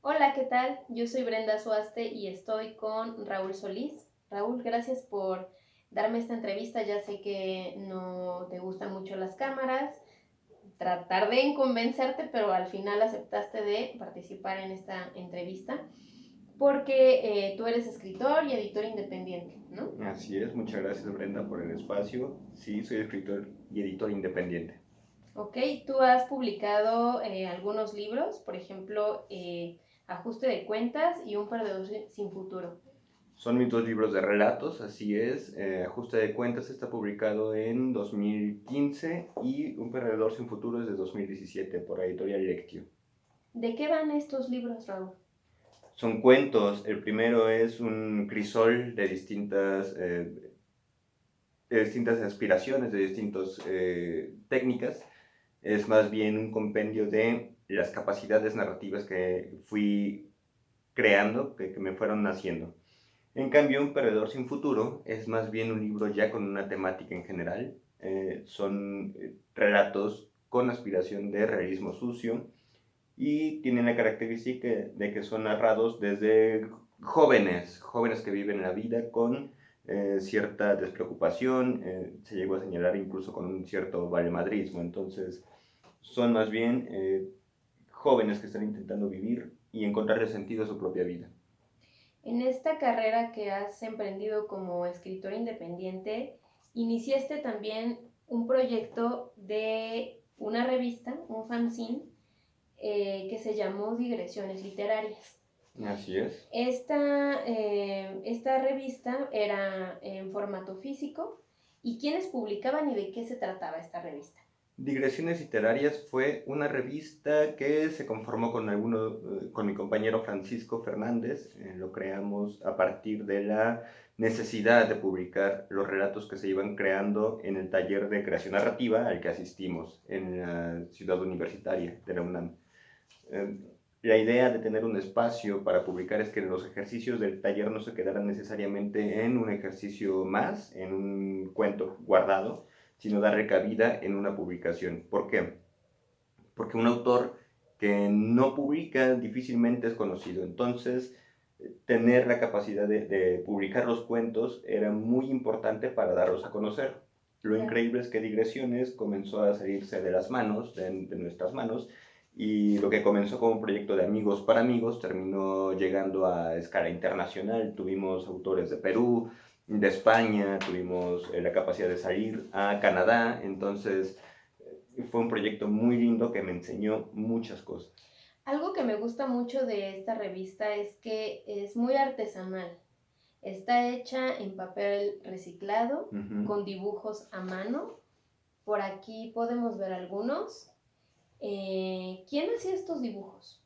Hola, ¿qué tal? Yo soy Brenda Suaste y estoy con Raúl Solís. Raúl, gracias por darme esta entrevista. Ya sé que no te gustan mucho las cámaras. Tardé en convencerte, pero al final aceptaste de participar en esta entrevista porque tú eres escritor y editor independiente, ¿no? Así es, muchas gracias Brenda por el espacio. Sí, soy escritor y editor independiente. Ok, tú has publicado algunos libros, por ejemplo, Ajuste de Cuentas y Un Perdedor sin Futuro. Son mis dos libros de relatos, así es. Ajuste de cuentas está publicado en 2015 y Un perdedor sin futuro es de 2017 por Editorial Lectio. ¿De qué van estos libros, Raúl? Son cuentos. El primero es un crisol de distintas aspiraciones, de distintas técnicas. Es más bien un compendio de las capacidades narrativas que fui creando, que me fueron naciendo. En cambio, Un perdedor sin futuro es más bien un libro ya con una temática en general. Son relatos con aspiración de realismo sucio y tienen la característica de que son narrados desde jóvenes que viven la vida con cierta despreocupación, se llegó a señalar incluso con un cierto valemadrismo. Entonces, son más bien jóvenes que están intentando vivir y encontrarle sentido a su propia vida. En esta carrera que has emprendido como escritor independiente, iniciaste también un proyecto de una revista, un fanzine, que se llamó Digresiones Literarias. Así es. Esta revista era en formato físico. ¿Y quiénes publicaban y de qué se trataba esta revista? Digresiones Literarias fue una revista que se conformó con mi compañero Francisco Fernández. Lo creamos a partir de la necesidad de publicar los relatos que se iban creando en el taller de creación narrativa al que asistimos en la ciudad universitaria de la UNAM. Eh, la idea de tener un espacio para publicar es que los ejercicios del taller no se quedaran necesariamente en un ejercicio más, en un cuento guardado, sino darle cabida en una publicación. ¿Por qué? Porque un autor que no publica difícilmente es conocido. Entonces, tener la capacidad de publicar los cuentos era muy importante para darlos a conocer. Lo Claro. increíble es que Digresiones comenzó a salirse de las manos, de nuestras manos, y lo que comenzó como un proyecto de amigos para amigos terminó llegando a escala internacional. Tuvimos autores de Perú, de España, tuvimos la capacidad de salir a Canadá. Entonces fue un proyecto muy lindo que me enseñó muchas cosas. Algo que me gusta mucho de esta revista es que es muy artesanal. Está hecha en papel reciclado, Uh-huh. con dibujos a mano. Por aquí podemos ver algunos. ¿Quién hacía estos dibujos?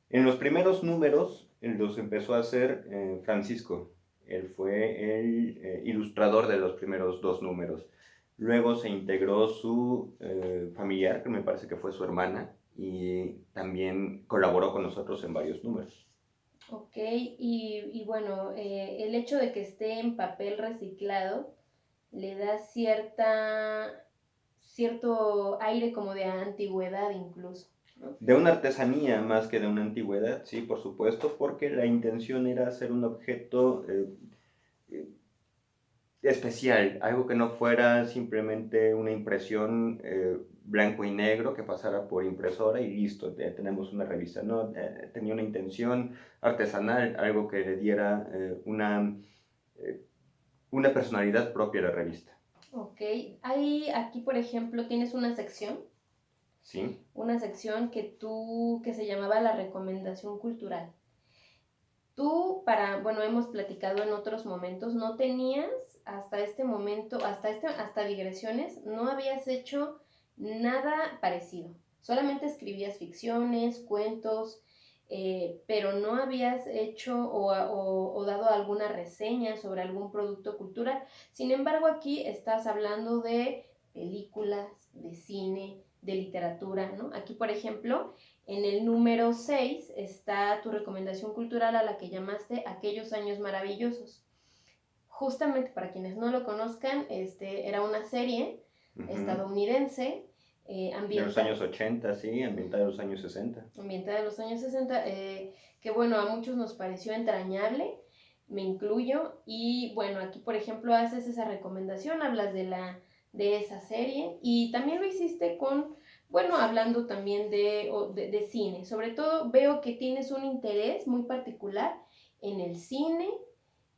En los primeros números los empezó a hacer Francisco. Él fue el ilustrador de los primeros dos números. Luego se integró su familiar, que me parece que fue su hermana, y también colaboró con nosotros en varios números. Ok, y bueno, el hecho de que esté en papel reciclado le da cierto aire como de antigüedad incluso, ¿no? De una artesanía más que de una antigüedad, sí, por supuesto, porque la intención era hacer un objeto especial, algo que no fuera simplemente una impresión blanco y negro que pasara por impresora y listo, tenemos una revista. No, tenía una intención artesanal, algo que le diera eh, una personalidad propia a la revista. Ok, aquí por ejemplo tienes ¿Sí? una sección que se llamaba la recomendación cultural. Tú, bueno, hemos platicado en otros momentos, no tenías hasta este momento, hasta digresiones, no habías hecho nada parecido. Solamente escribías ficciones, cuentos, pero no habías hecho o dado alguna reseña sobre algún producto cultural. Sin embargo, aquí estás hablando de películas, de cine, de literatura, ¿no? Aquí, por ejemplo, en el número 6 está tu recomendación cultural a la que llamaste Aquellos años maravillosos. Justamente para quienes no lo conozcan, era una serie Uh-huh. estadounidense De los años 80, sí, ambientada en los años 60. Ambientada en los años 60, que bueno, a muchos nos pareció entrañable, me incluyo, y bueno, aquí por ejemplo haces esa recomendación, hablas de esa serie, y también lo hiciste con, bueno, hablando también de cine, sobre todo veo que tienes un interés muy particular en el cine,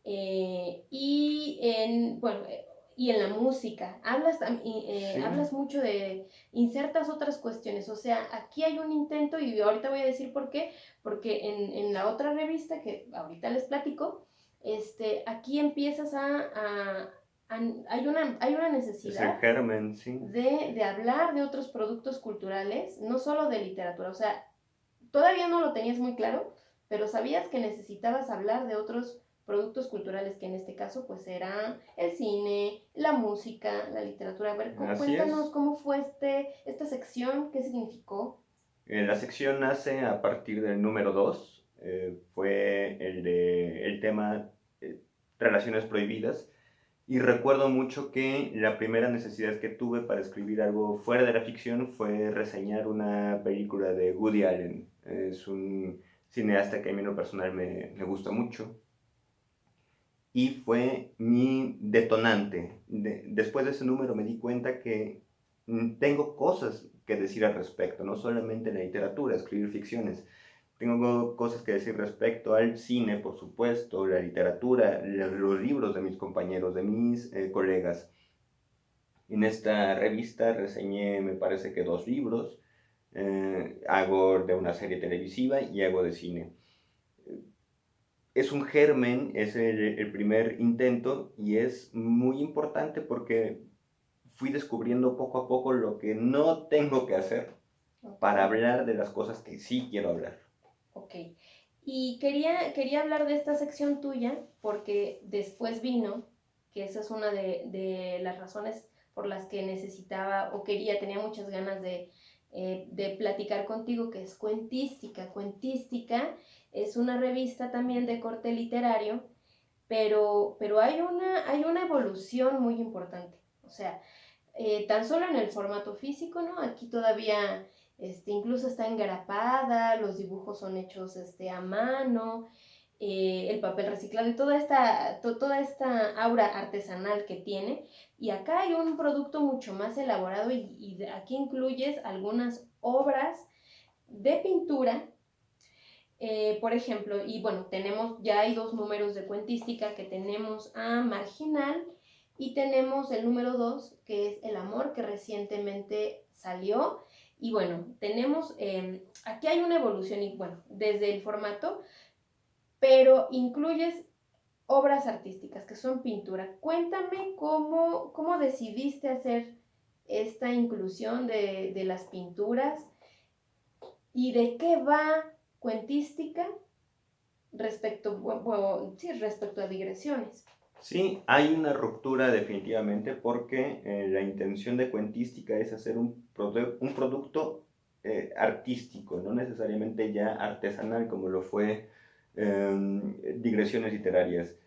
y en, bueno, y en la música. Sí, Hablas mucho de, insertas otras cuestiones, o sea, aquí hay un intento y ahorita voy a decir por qué, porque en la otra revista que ahorita les platico, aquí empiezas hay una es el necesidad germen, sí. de hablar de otros productos culturales, no solo de literatura, o sea, todavía no lo tenías muy claro, pero sabías que necesitabas hablar de otros productos culturales, que en este caso pues era el cine, la música, la literatura. A ver, Así cuéntanos es. cómo fue esta sección, qué significó. La sección nace a partir del número 2, fue el tema eh, relaciones prohibidas, y recuerdo mucho que la primera necesidad que tuve para escribir algo fuera de la ficción fue reseñar una película de Woody Allen. Es un cineasta que a mí en lo personal me gusta mucho, y fue mi detonante. Después de ese número me di cuenta que tengo cosas que decir al respecto, no solamente en la literatura, escribir ficciones. Tengo cosas que decir respecto al cine, por supuesto, la literatura, los libros de mis compañeros, de mis colegas. En esta revista reseñé, me parece que 2 libros, hago de una serie televisiva y hago de cine. Es un germen, es el primer intento, y es muy importante porque fui descubriendo poco a poco lo que no tengo que hacer para Ok, hablar de las cosas que sí quiero hablar. ok. Y quería hablar de esta sección tuya porque después vino, que esa es una de las razones por las que necesitaba o tenía muchas ganas de platicar contigo, que es Cuentística. Cuentística es una revista también de corte literario, pero hay una evolución muy importante. O sea, tan solo en el formato físico, ¿no? Aquí todavía incluso está engrapada, los dibujos son hechos a mano, el papel reciclado y toda esta aura artesanal que tiene. Y acá hay un producto mucho más elaborado y aquí incluyes algunas obras de pintura, por ejemplo, y bueno, ya hay 2 números de cuentística, que tenemos a Marginal y tenemos el número 2, que es El amor, que recientemente salió. Y bueno, aquí hay una evolución, y bueno, desde el formato, pero incluyes obras artísticas, que son pintura. Cuéntame cómo decidiste hacer esta inclusión de las pinturas y de qué va Cuentística respecto a digresiones. Sí, hay una ruptura definitivamente porque la intención de Cuentística es hacer un producto artístico, no necesariamente ya artesanal como lo fue Digresiones Literarias.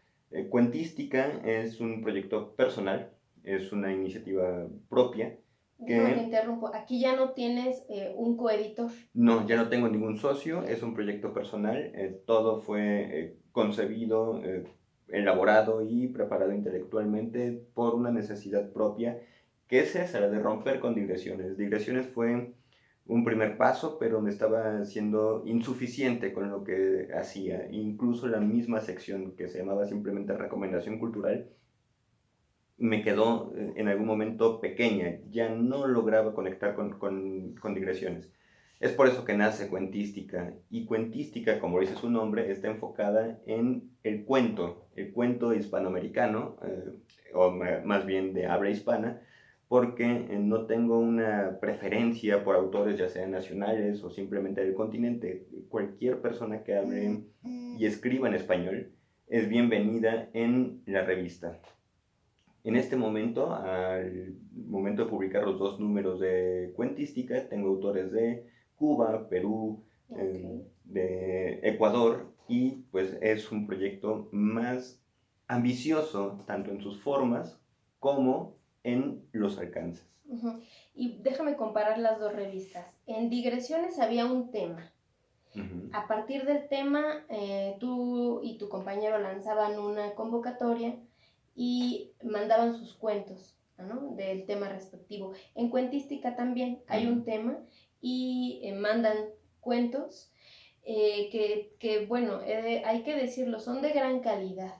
Cuentística es un proyecto personal, es una iniciativa propia Déjame te que interrumpo. Aquí ya no tienes un coeditor. no, ya Es, no tengo ningún socio, ya. es un proyecto personal, todo fue concebido, elaborado y preparado intelectualmente por una necesidad propia, que es esa, la de romper con digresiones. Digresiones fue un primer paso, pero me estaba siendo insuficiente con lo que hacía. Incluso la misma sección que se llamaba simplemente Recomendación Cultural me quedó en algún momento pequeña, ya no lograba conectar con digresiones. Es por eso que nace Cuentística, y Cuentística, como dice su nombre, está enfocada en el cuento hispanoamericano, o más bien de habla hispana, porque no tengo una preferencia por autores, ya sean nacionales o simplemente del continente. Cualquier persona que hable y escriba en español es bienvenida en la revista. En este momento, al momento de publicar los 2 números de Cuentística, tengo autores de Cuba, Perú, Ok. de Ecuador, y pues es un proyecto más ambicioso, tanto en sus formas como en los alcances. Uh-huh. Y déjame comparar las dos revistas. En Digresiones había un tema. Uh-huh. A partir del tema, tú y tu compañero lanzaban una convocatoria y mandaban sus cuentos, ¿no?, del tema respectivo. En Cuentística también hay un tema y mandan cuentos que bueno, hay que decirlo, son de gran calidad.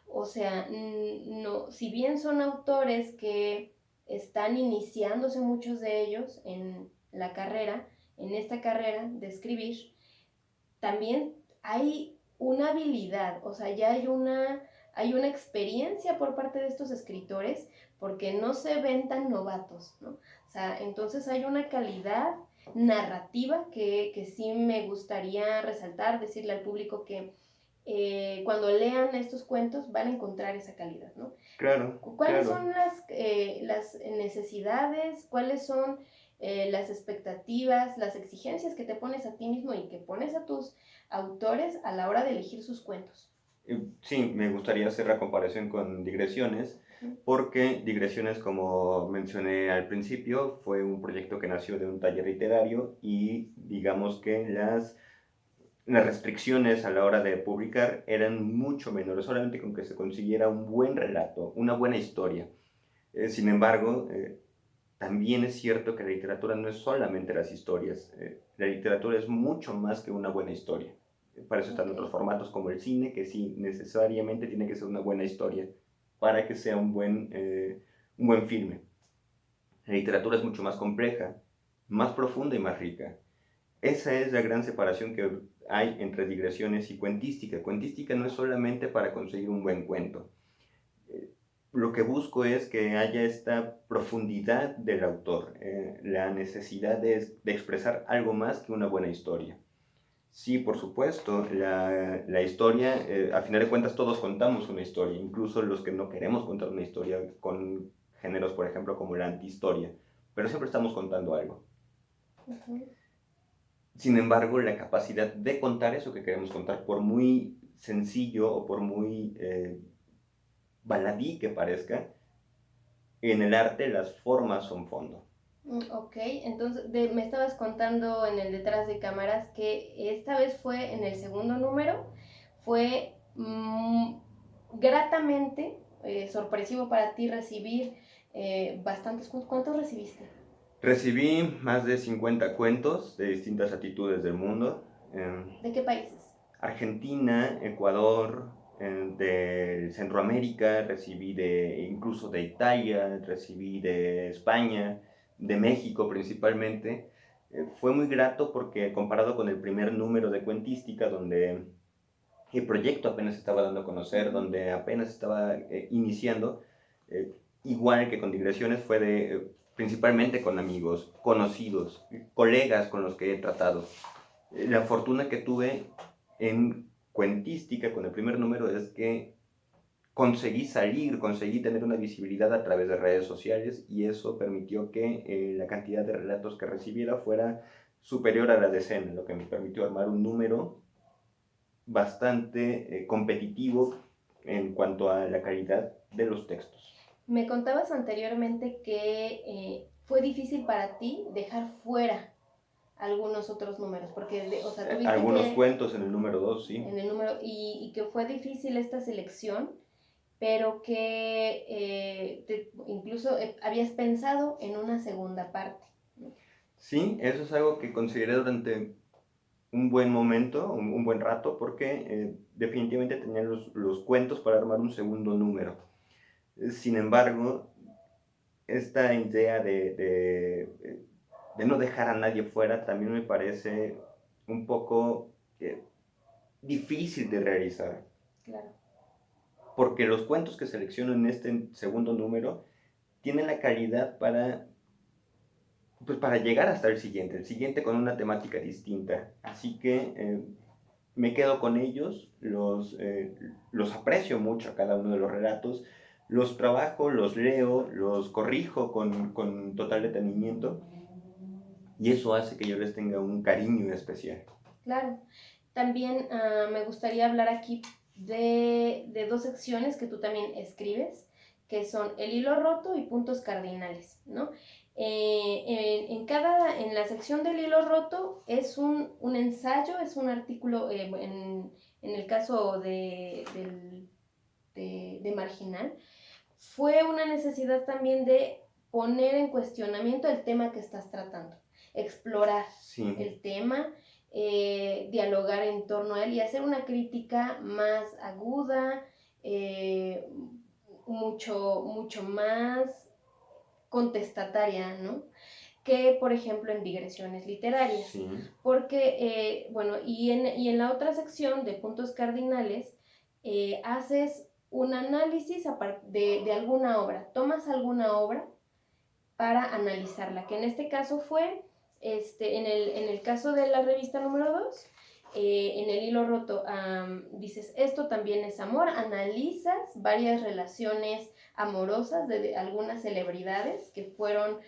O sea, no, si bien son autores que están iniciándose muchos de ellos en la carrera, en esta carrera de escribir, también hay una habilidad, o sea, ya hay una experiencia por parte de estos escritores, porque no se ven tan novatos, ¿no? O sea, entonces hay una calidad narrativa que sí me gustaría resaltar, decirle al público que cuando lean estos cuentos van a encontrar esa calidad, ¿no? Claro. ¿Cuáles son las necesidades? ¿Cuáles son las expectativas, las exigencias que te pones a ti mismo y que pones a tus autores a la hora de elegir sus cuentos? Sí, me gustaría hacer la comparación con Digresiones, porque Digresiones, como mencioné al principio, fue un proyecto que nació de un taller literario y digamos que las restricciones a la hora de publicar eran mucho menores, solamente con que se consiguiera un buen relato, una buena historia. Sin embargo, también es cierto que la literatura no es solamente las historias, la literatura es mucho más que una buena historia. Para eso están otros formatos como el cine, que sí, necesariamente tiene que ser una buena historia para que sea un buen filme. La literatura es mucho más compleja, más profunda y más rica. Esa es la gran separación que hay entre digresiones y cuentística. Cuentística no es solamente para conseguir un buen cuento. Lo que busco es que haya esta profundidad del autor, la necesidad de expresar algo más que una buena historia. Sí, por supuesto, la historia, a final de cuentas todos contamos una historia, incluso los que no queremos contar una historia con géneros, por ejemplo, como la antihistoria, pero siempre estamos contando algo. Uh-huh. Sin embargo, la capacidad de contar eso que queremos contar, por muy sencillo o por muy baladí que parezca, en el arte las formas son fondo. Ok, entonces me estabas contando en el detrás de cámaras que esta vez fue en el segundo número, fue gratamente sorpresivo para ti recibir bastantes. ¿Cuántos recibiste? Recibí más de 50 cuentos de distintas latitudes del mundo. ¿De qué países? Argentina, Ecuador, de Centroamérica, recibí incluso de Italia, recibí de España, de México principalmente. Fue muy grato porque comparado con el primer número de Cuentística, donde el proyecto apenas estaba dando a conocer, donde apenas estaba iniciando, igual que con Digresiones, fue principalmente con amigos, conocidos, colegas con los que he tratado. La fortuna que tuve en Cuentística con el primer número es que conseguí tener una visibilidad a través de redes sociales y eso permitió que la cantidad de relatos que recibiera fuera superior a la decena, lo que me permitió armar un número bastante competitivo en cuanto a la calidad de los textos. Me contabas anteriormente que fue difícil para ti dejar fuera algunos otros números, porque, o sea, tuviste algunos cuentos en el número 2, sí. En el número, y que fue difícil esta selección, pero que incluso habías pensado en una segunda parte. Sí, eso es algo que consideré durante un buen momento, un buen rato, porque definitivamente tenía los cuentos para armar un segundo número. Sin embargo, esta idea de no dejar a nadie fuera también me parece un poco difícil de realizar. Claro. Porque los cuentos que selecciono en este segundo número tienen la calidad para llegar hasta el siguiente con una temática distinta. Así que me quedo con ellos, los aprecio mucho a cada uno de los relatos, los trabajo, los leo, los corrijo con total detenimiento y eso hace que yo les tenga un cariño especial. Claro. También me gustaría hablar aquí de dos secciones que tú también escribes, que son El hilo roto y Puntos cardinales, ¿no? En la sección del hilo roto es un ensayo, es un artículo, en el caso de Marginal, fue una necesidad también de poner en cuestionamiento el tema que estás tratando, explorar Sí. el tema, dialogar en torno a él y hacer una crítica más aguda, mucho más contestataria, ¿no? Que, por ejemplo, en digresiones literarias. Sí. Porque, bueno, y en la otra sección de puntos cardinales, haces un análisis de alguna obra, tomas alguna obra para analizarla, que en este caso fue, en el caso de la revista número 2, en el hilo roto, dices, esto también es amor, analizas varias relaciones amorosas de algunas celebridades que fueron,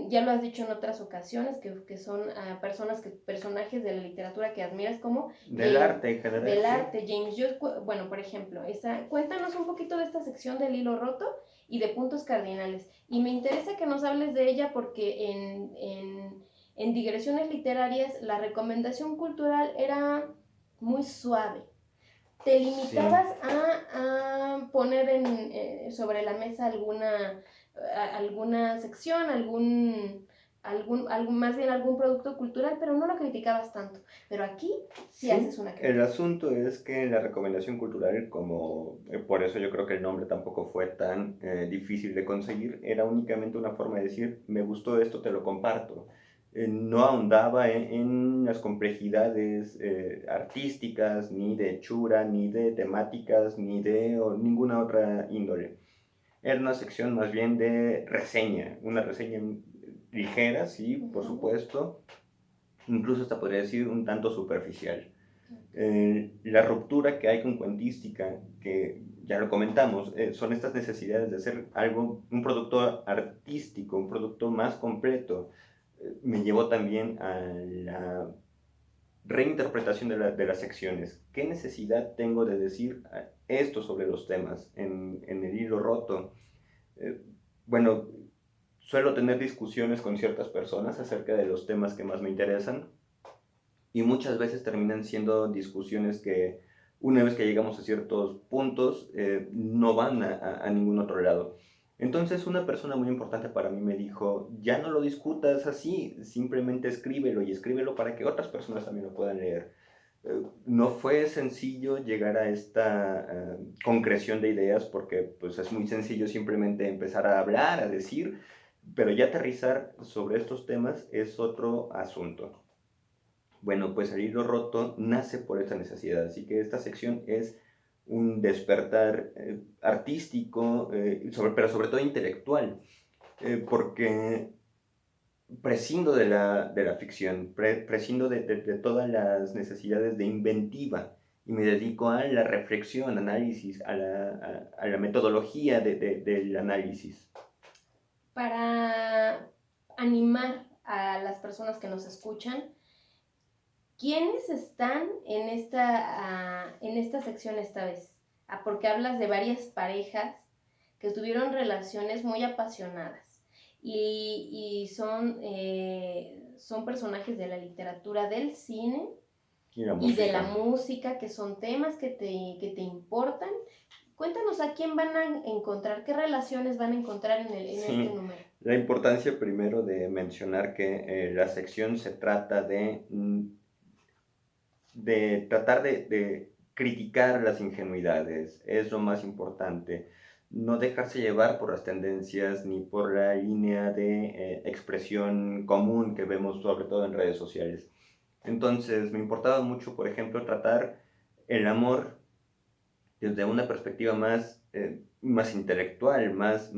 ya lo has dicho en otras ocasiones, que son personajes de la literatura que admiras como... Del arte en general. Del sí. arte, James Joyce, bueno, por ejemplo, cuéntanos un poquito de esta sección del hilo roto y de puntos cardinales. Y me interesa que nos hables de ella porque en digresiones literarias la recomendación cultural era muy suave. Te limitabas a poner sobre la mesa alguna sección, más bien algún producto cultural, pero no lo criticabas tanto. Pero aquí sí haces una crítica. El asunto es que la recomendación cultural, como por eso yo creo que el nombre tampoco fue tan difícil de conseguir, era únicamente una forma de decir, me gustó esto, te lo comparto. No ahondaba en las complejidades artísticas, ni de hechura, ni de temáticas, ni de ninguna otra índole. Era una sección más bien de reseña, una reseña ligera, sí, por supuesto, incluso hasta podría decir un tanto superficial. La ruptura que hay con cuentística, que ya lo comentamos, son estas necesidades de hacer algo, un producto artístico, un producto más completo. Me llevó también a la reinterpretación de las secciones. ¿Qué necesidad tengo de decir esto sobre los temas en el hilo roto? Bueno, suelo tener discusiones con ciertas personas acerca de los temas que más me interesan y muchas veces terminan siendo discusiones que una vez que llegamos a ciertos puntos no van a ningún otro lado. Entonces una persona muy importante para mí me dijo, ya no lo discutas así, simplemente escríbelo y escríbelo para que otras personas también lo puedan leer. No fue sencillo llegar a esta concreción de ideas porque pues, es muy sencillo simplemente empezar a hablar, a decir, pero ya aterrizar sobre estos temas es otro asunto. Bueno, pues el hilo roto nace por esta necesidad, así que esta sección es un despertar artístico, pero sobre todo intelectual, porque prescindo de la ficción, prescindo de todas las necesidades de inventiva y me dedico a la reflexión, análisis, a la metodología del análisis. Para animar a las personas que nos escuchan, ¿quiénes están en esta sección esta vez? Porque hablas de varias parejas que tuvieron relaciones muy apasionadas y son personajes de la literatura, del cine y de la música, que son temas que te importan. Cuéntanos a quién van a encontrar, qué relaciones van a encontrar en este número. La importancia primero de mencionar que la sección se trata de tratar de criticar las ingenuidades, es lo más importante. No dejarse llevar por las tendencias ni por la línea de expresión común que vemos sobre todo en redes sociales. Entonces me importaba mucho, por ejemplo, tratar el amor desde una perspectiva más intelectual, más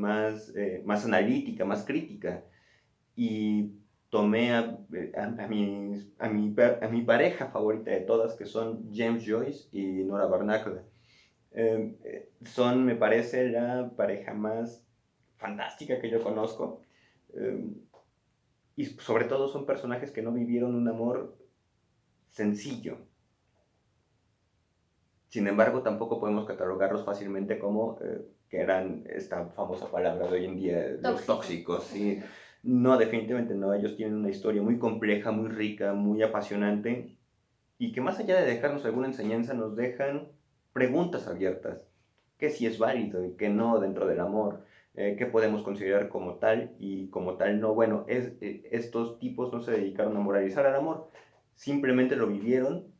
analítica, más crítica. Y tomé a mi pareja favorita de todas, que son James Joyce y Nora Barnacle. Son, me parece, la pareja más fantástica que yo conozco. Y sobre todo son personajes que no vivieron un amor sencillo. Sin embargo, tampoco podemos catalogarlos fácilmente como que eran esta famosa palabra de hoy en día, los Tóxico. tóxicos, ¿sí? No, definitivamente no. Ellos tienen una historia muy compleja, muy rica, muy apasionante y que más allá de dejarnos alguna enseñanza, nos dejan preguntas abiertas. ¿Qué sí es válido y qué no dentro del amor? ¿Qué podemos considerar como tal y como tal no? Bueno, estos tipos no se dedicaron a moralizar al amor, simplemente lo vivieron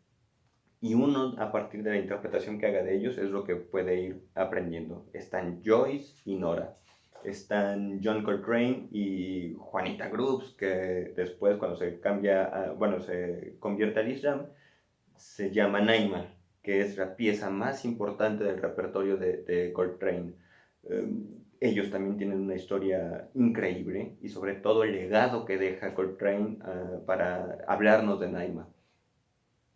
y uno, a partir de la interpretación que haga de ellos, es lo que puede ir aprendiendo. Están Joyce y Nora. Están John Coltrane y Juanita Groups, que después, cuando se cambia, bueno, se convierte al Islam, se llama Naima, que es la pieza más importante del repertorio de Coltrane. Ellos también tienen una historia increíble y sobre todo el legado que deja Coltrane para hablarnos de Naima.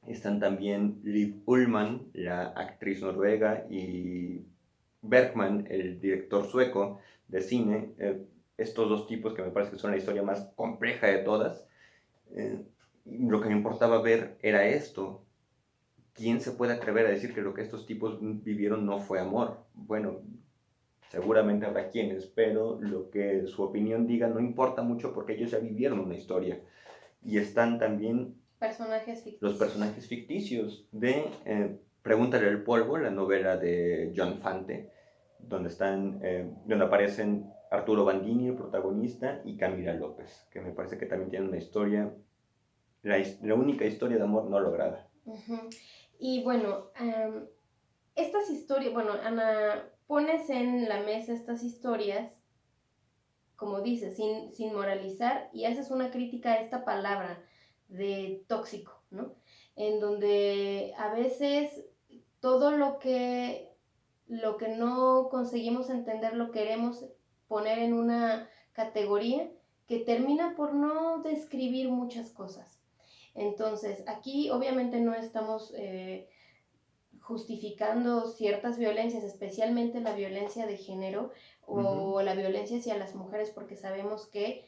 Están también Liv Ullmann, la actriz noruega, y Bergman, el director sueco de cine. Estos dos tipos que me parece que son la historia más compleja de todas. Lo que me importaba ver era esto. ¿Quién se puede atrever a decir que lo que estos tipos vivieron no fue amor? Bueno, seguramente habrá quienes, pero lo que su opinión diga no importa mucho porque ellos ya vivieron una historia. Y están también Personajes los ficticios. personajes ficticios de Pregúntale al polvo, la novela de John Fante, donde aparecen Arturo Bandini, el protagonista, y Camila López, que me parece que también tiene una historia, la única historia de amor no lograda. Uh-huh. Y bueno, estas historias, bueno, Ana, pones en la mesa estas historias, como dices, sin moralizar, y haces una crítica a esta palabra de tóxico, ¿no? En donde a veces todo lo que no conseguimos entender lo queremos poner en una categoría que termina por no describir muchas cosas. Entonces, aquí obviamente no estamos justificando ciertas violencias, especialmente la violencia de género o la violencia hacia las mujeres, porque sabemos que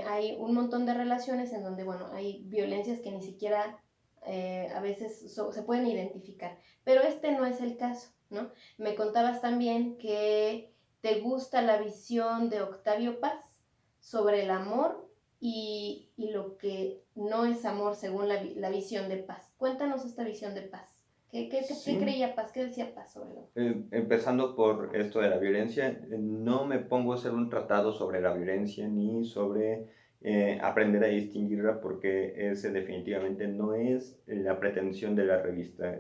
hay un montón de relaciones en donde, bueno, hay violencias que ni siquiera a veces se pueden identificar, pero este no es el caso, ¿no? Me contabas también que te gusta la visión de Octavio Paz sobre el amor y lo que no es amor según la visión de Paz. Cuéntanos esta visión de Paz. ¿Qué Sí. creía Paz? ¿Qué decía Paz sobre lo? Empezando por esto de la violencia, no me pongo a hacer un tratado sobre la violencia ni sobre aprender a distinguirla porque ese definitivamente no es la pretensión de la revista.